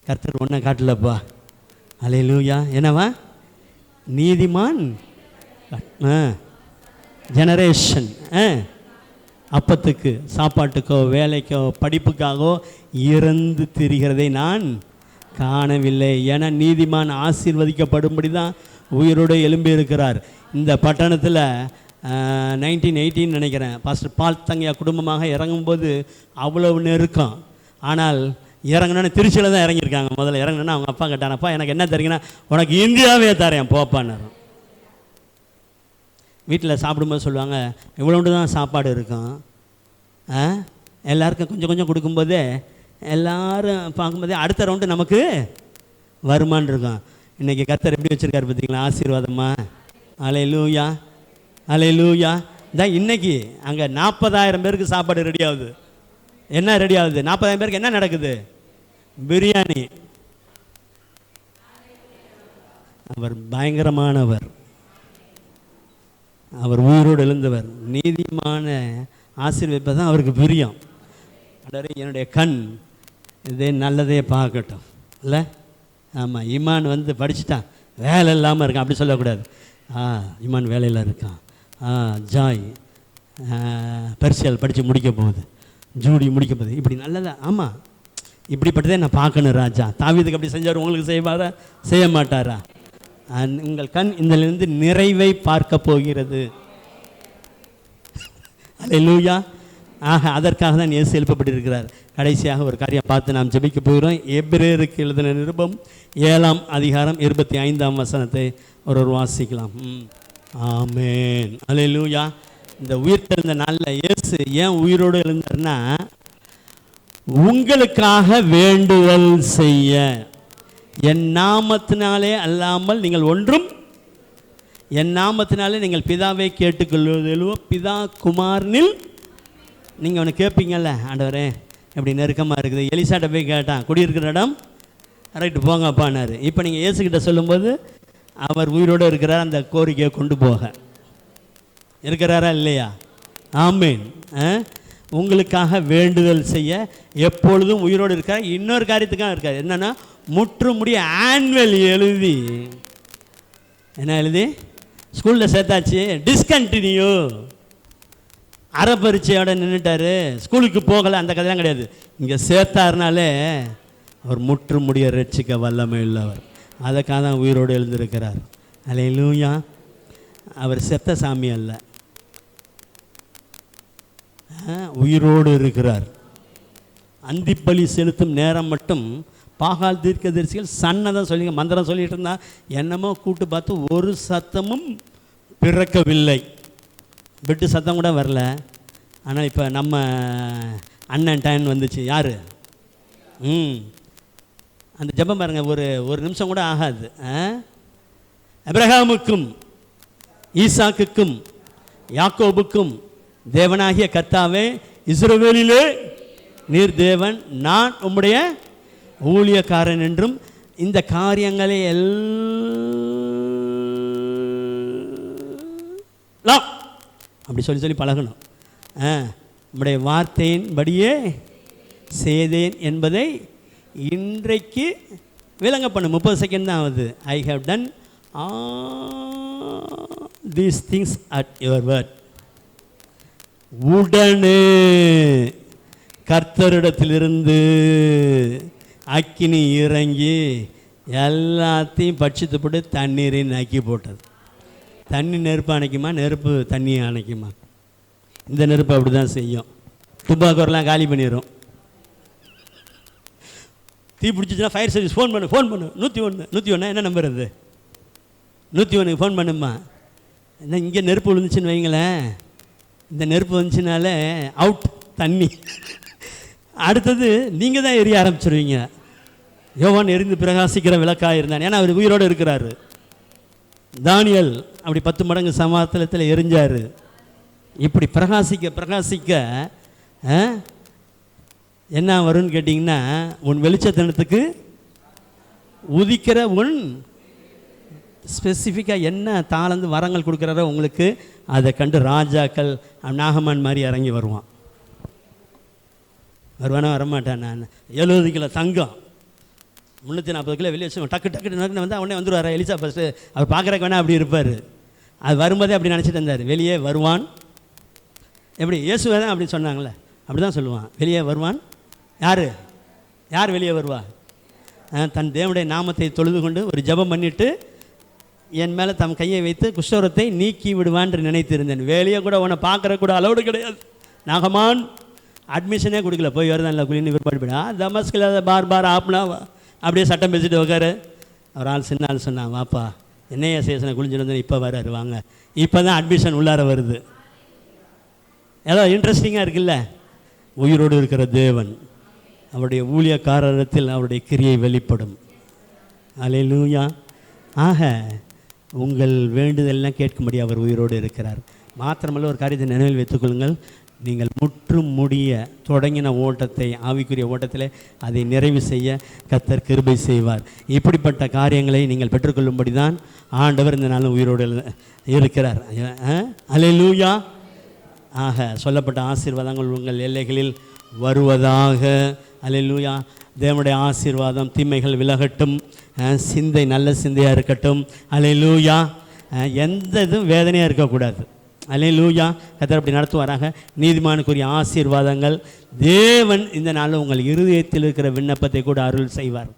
கர்த்தர் ஒன்றை காட்டலப்பா. ஹல்லேலூயா. என்னவா? நீதிமான் ஜெனரேஷன் அப்பத்துக்கு, சாப்பாட்டுக்கோ வேலைக்கோ படிப்புக்காகவோ இறந்து திரிகிறதை நான் காணவில்லை. ஏன்னா நீதிமான் ஆசீர்வதிக்கப்படும்படி தான் உயிரோடு எழும்பி இருக்கிறார். இந்த பட்டணத்தில் 1918 நினைக்கிறேன், பாஸ்டர் பால் தங்கையா குடும்பமாக இறங்கும்போது அவ்வளவு நெருக்கம். ஆனால் இறங்கினோன்னு திருச்சியில் தான் இறங்கியிருக்காங்க. முதல்ல இறங்கினோன்னா அவங்க அப்பா கேட்டானப்பா, எனக்கு என்ன தெரியுங்கன்னா, உனக்கு இந்தியாவே தரேன் போப்பான்னு. வீட்டில் சாப்பிடும்போது சொல்லுவாங்க, இவ்வளோண்டு தான் சாப்பாடு இருக்கும், எல்லாருக்கும் கொஞ்சம் கொஞ்சம் கொடுக்கும்போதே எல்லோரும் பார்க்கும்போதே அடுத்த ரவுண்டு நமக்கு வருமானு இருக்கும். இன்றைக்கி கர்த்தர் எப்படி வச்சுருக்காரு பார்த்தீங்களா? ஆசீர்வாதமா. ஹல்லேலூயா. ஹல்லேலூயா. தான் இன்றைக்கி அங்கே 40,000 பேருக்கு சாப்பாடு ரெடி ஆகுது. என்ன ரெடி ஆகுது? 40,000 பேருக்கு என்ன நடக்குது? பிரியாணி. அவர் பயங்கரமானவர், அவர் உயிரோடு எழுந்தவர். நீதிமான ஆசீர்வதிப்பது தான் அவருக்கு பிரியம். என்னுடைய கண் இதே நல்லதே பார்க்கட்டும் இல்லை? ஆமாம். இமான் வந்து படிச்சுட்டான், வேலை இல்லாமல் இருக்கான், அப்படி சொல்லக்கூடாது. இமான் வேலையில் இருக்கான். ஜாய் பெர்சியல் படித்து முடிக்க போகுது, ஜூடி முடிக்க போகுது, இப்படி நல்லதா? ஆமாம், இப்படிப்பட்டதே நான் பார்க்கணும் ராஜா. தாவீதுக்கு அப்படி செஞ்சார், உங்களுக்கு செய்வாரா? செய்ய மாட்டாரா? உங்கள் கண் இதிலிருந்து நிறைவை பார்க்க போகிறது. ஹல்லேலூயா. அதற்காக தான் இயேசு எழுப்பப்பட்டிருக்கிறார். கடைசியாக ஒரு காரியம் பார்த்து நாம் ஜெபிக்க போகிறோம். எபிரேயருக்கு எழுதின நிருபம் 7ஆம் அதிகாரம் 25ஆம் வசனத்தை ஒரு வாசிக்கலாம். ஆமேன். ஹல்லேலூயா. இந்த உயிர்த்தெழுந்த நாளில் இயேசு ஏன் உயிரோடு எழுந்தார்னா, உங்களுக்காக வேண்டுதல் செய்ய, என் நாமத்தினாலே அல்லாமல் நீங்கள் ஒன்றும், என் நாமத்தினாலே நீங்கள் பிதாவை கேட்டுக்கொள்வதிலோ பிதா குமாரனில், நீங்கள் அவனை கேட்பீங்கல்ல, ஆண்டவரே எப்படி நெருக்கமாக இருக்குது. எலிசாட்ட போய் கேட்டான், குடியிருக்கிற இடம் ரைட்டு போங்கப்பான்னாரு. இப்போ நீங்கள் இயேசுக்கிட்ட சொல்லும்போது அவர் உயிரோடு இருக்கிறார், அந்த கோரிக்கையை கொண்டு போக இருக்கிறாரா இல்லையா? ஆமேன். உங்களுக்காக வேண்டுதல் செய்ய எப்பொழுதும் உயிரோடு இருக்கார். இன்னொரு காரியத்துக்காக இருக்கார், என்னென்னா முற்று முடிய ஆனுவல் எழுதி, என்ன எழுதி ஸ்கூலில் சேர்த்தாச்சு, டிஸ்கண்டினியூ, அரை பரீட்சையோட நின்றுட்டாரு, ஸ்கூலுக்கு போகலை, அந்த கதையெல்லாம் கிடையாது. இங்கே சேர்த்தாருனாலே அவர் முற்று முடிய ரட்சிக்க வல்லமை உள்ளவர். அதுக்காக தான் உயிரோடு எழுந்திருக்கிறார். ஹல்லேலூயா. அவர் செத்த சாமி அல்ல, உயிரோடு இருக்கிறார். அந்திப்பலி செலுத்தும் நேரம் மட்டும் பாகால் தீர்க்கதரிசிகள் சன்னதான் சொல்லி மந்திரம் சொல்லிகிட்டு இருந்தா, என்னமோ கூட்டு பார்த்து ஒரு சத்தமும் பிறக்கவில்லை, பெட்டு சத்தம் கூட வரல. ஆனால் இப்போ நம்ம அண்ணன் டைன் வந்துச்சு. யார்? அந்த ஜெபம் பாருங்கள், ஒரு நிமிஷம் கூட ஆகாது. அபிரகாமுக்கும் ஈசாக்குக்கும் யாக்கோபுக்கும் தேவனாகிய கர்த்தாவே, இஸ்ரவேலிலே நீர் தேவன், நான் உம்முடைய ஊழியக்காரன் என்றும் இந்த காரியங்களை எல்லாம் அப்படி சொல்லி சொல்லி பழகணும். நம்முடைய வார்த்தையின்படியே செய்தேன் என்பதை இன்றைக்கு விளங்க பண்ணு. 30 செகண்ட் தான் ஆகுது. I have done all these things at your word. உடனே கர்த்தரிடத்திலிருந்து அக்கினி இறங்கி எல்லாத்தையும் பட்சித்து போட்டு தண்ணீரையும் நக்கி போட்டது. தண்ணி நெருப்பு அணைக்குமா? நெருப்பு தண்ணியை அணைக்குமா? இந்த நெருப்பு அப்படி தான் செய்யும். துப்பாக்கோரெலாம் காலி பண்ணிடும். தீ பிடிச்சிச்சுன்னா ஃபயர் சர்வீஸ் ஃபோன் பண்ணு 101 என்ன நம்பர் அது? 101 ஃபோன் பண்ணுமா. என்ன இங்கே நெருப்பு விழுந்துச்சுன்னு வைங்களேன், இந்த நெருப்பு வந்துச்சுனாலே அவுட் தண்ணி. அடுத்தது நீங்கள் தான் எரிய ஆரம்பிச்சிருவீங்க. யோவான் எரிந்து பிரகாசிக்கிற விளக்காக இருந்தான். ஏன்னா அவர் உயிரோடு இருக்கிறாரு. தானியல் அப்படி 10 மடங்கு சமாதானத்தில் எரிஞ்சார். இப்படி பிரகாசிக்க பிரகாசிக்க என்ன வரும்னு கேட்டிங்கன்னா, உன் வெளிச்சத்தனத்துக்கு உதிக்கிற உன் ஸ்பெசிஃபிக்காக என்ன தாளந்து வரங்கள் கொடுக்குறாரோ உங்களுக்கு, அதை கண்டு ராஜாக்கள் நாகமான் மாதிரி இறங்கி வருவான். வருவானா? வரமாட்டான். நான் 70 கிலோ தங்கம் 340 கிலோ வெளியே வச்சு டக்கு டக்கு டக்குன்னு வந்து அவனே வந்துடுவார். எலிசா ஃபஸ்ட்டு அவர் பார்க்குறக்கு வேணா அப்படி இருப்பார். அது வரும்போதே அப்படி நினச்சிட்டு இருந்தார். வெளியே வருவான். எப்படி இயேசுவை தான் அப்படி சொன்னாங்களே, அப்படி தான் சொல்லுவான். வெளியே வருவான். யார் வெளியே வருவா? தன் தேவனுடைய நாமத்தை தொழுது கொண்டு ஒரு ஜெபம் பண்ணிவிட்டு என் மேலே தம் கையை வைத்து குஷ்டரோகத்தை நீக்கி விடுவான்னு நினைத்திருந்தேன். வெளியே கூட உன்னை பார்க்குற கூட அலோடு கிடையாது. நாகமான் அட்மிஷனே கொடுக்கல. போய் வருதான் இல்லை குளின்னு விற்பாடு போய்டா தமஸ்கில் பார் ஆப்னாவா அப்படியே சட்டம் பேசிட்டு உட்காரு. ஒரு ஆள் சின்ன ஆள் சொன்னான், வாப்பா என்னையா சேஷனை குளிஞ்சுட்டு வந்து இப்போ வராரு வாங்க. இப்போ தான் அட்மிஷன் உள்ளார வருது. ஏதோ இன்ட்ரெஸ்டிங்காக இருக்குல்ல. உயிரோடு இருக்கிற தேவன் அவருடைய ஊழியக்காரத்தில் அவருடைய கிரியை வெளிப்படும். அல்லேலூயா. ஆக உங்கள் வேண்டுதல்லாம் கேட்கும்படி அவர் உயிரோடு இருக்கிறார். மாத்திரமல்ல, ஒரு காரியத்தை நினைவில் வைத்துக்கொள்ளுங்கள். நீங்கள் முற்றும் முடிய தொடங்கின ஓட்டத்தை, ஆவிக்குரிய ஓட்டத்தில் அதை நிறைவு செய்ய கர்த்தர் கிருபை செய்வார். இப்படிப்பட்ட காரியங்களை நீங்கள் பெற்றுக்கொள்ளும்படி தான் ஆண்டவர் இந்த நாளும் உயிரோடு இருக்கிறார். அல்லேலூயா. ஆக சொல்லப்பட்ட ஆசீர்வாதங்கள் உங்கள் எல்லைகளில் வருவதாக. அல்லேலூயா. தேவனுடைய ஆசீர்வாதம், தீமைகள் விலகட்டும், சிந்தை நல்ல சிந்தையாக இருக்கட்டும். அல்லேலூயா. எந்த இதுவும் வேதனையாக இருக்கக்கூடாது. அல்லேலூயா. கர்த்தர் அப்படி நடத்துவாராக. நீதிமானுக்குரிய ஆசீர்வாதங்கள் தேவன் இந்த நாளில் உங்கள் இருதயத்தில் இருக்கிற விண்ணப்பத்தை கூட அருள் செய்வார்.